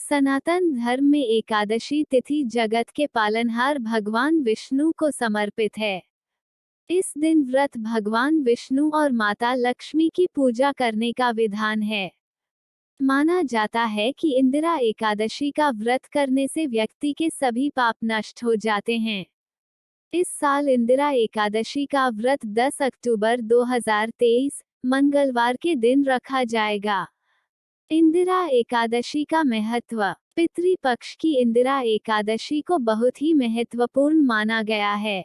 सनातन धर्म में एकादशी तिथि जगत के पालनहार भगवान विष्णु को समर्पित है। इस दिन व्रत भगवान विष्णु और माता लक्ष्मी की पूजा करने का विधान है। माना जाता है कि इंदिरा एकादशी का व्रत करने से व्यक्ति के सभी पाप नष्ट हो जाते हैं। इस साल इंदिरा एकादशी का व्रत 10 अक्टूबर 2023 मंगलवार के दिन रखा जाएगा। इंदिरा एकादशी का महत्व। पितृपक्ष की इंदिरा एकादशी को बहुत ही महत्वपूर्ण माना गया है।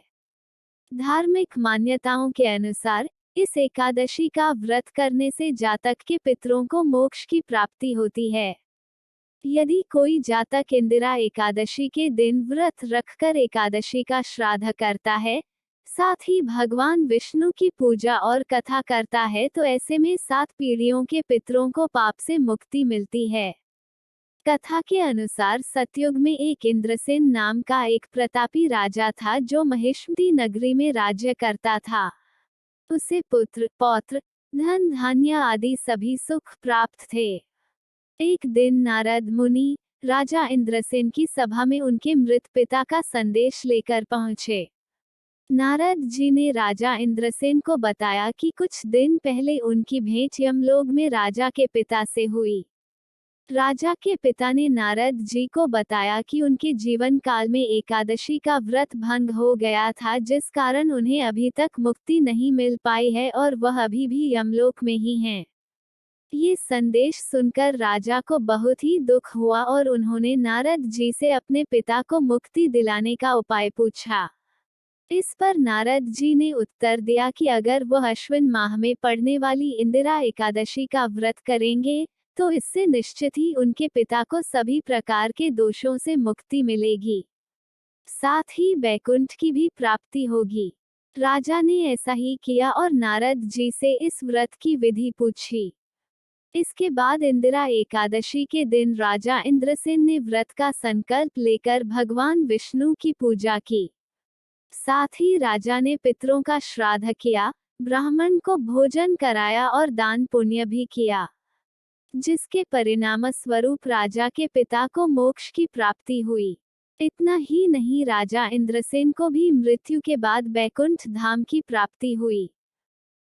धार्मिक मान्यताओं के अनुसार इस एकादशी का व्रत करने से जातक के पितरों को मोक्ष की प्राप्ति होती है। यदि कोई जातक इंदिरा एकादशी के दिन व्रत रखकर एकादशी का श्राद्ध करता है, साथ ही भगवान विष्णु की पूजा और कथा करता है, तो ऐसे में 7 पीढ़ियों के पितरों को पाप से मुक्ति मिलती है। कथा के अनुसार सतयुग में एक इंद्रसेन नाम का एक प्रतापी राजा था जो महिष्मती नगरी में राज्य करता था। उसे पुत्र, पौत्र, धन धान्य आदि सभी सुख प्राप्त थे। एक दिन नारद मुनि राजा इंद्रसेन की सभा में उनके मृत पिता का संदेश लेकर पहुंचे। नारद जी ने राजा इंद्रसेन को बताया कि कुछ दिन पहले उनकी भेंट यमलोक में राजा के पिता से हुई। राजा के पिता ने नारद जी को बताया कि उनके जीवन काल में एकादशी का व्रत भंग हो गया था, जिस कारण उन्हें अभी तक मुक्ति नहीं मिल पाई है और वह अभी भी यमलोक में ही हैं। ये संदेश सुनकर राजा को बहुत ही दुख हुआ और उन्होंने नारद जी से अपने पिता को मुक्ति दिलाने का उपाय पूछा। इस पर नारद जी ने उत्तर दिया कि अगर वह अश्विन माह में पड़ने वाली इंदिरा एकादशी का व्रत करेंगे, तो इससे निश्चित ही उनके पिता को सभी प्रकार के दोषों से मुक्ति मिलेगी, साथ ही वैकुंठ की भी प्राप्ति होगी। राजा ने ऐसा ही किया और नारद जी से इस व्रत की विधि पूछी। इसके बाद इंदिरा एकादशी के दिन राजा इंद्रसेन ने व्रत का संकल्प लेकर भगवान विष्णु की पूजा की। साथ ही राजा ने पितरों का श्राद्ध किया, ब्राह्मण को भोजन कराया और दान पुण्य भी किया, जिसके परिणाम स्वरूप राजा के पिता को मोक्ष की प्राप्ति हुई। इतना ही नहीं, राजा इंद्रसेन को भी मृत्यु के बाद वैकुंठ धाम की प्राप्ति हुई।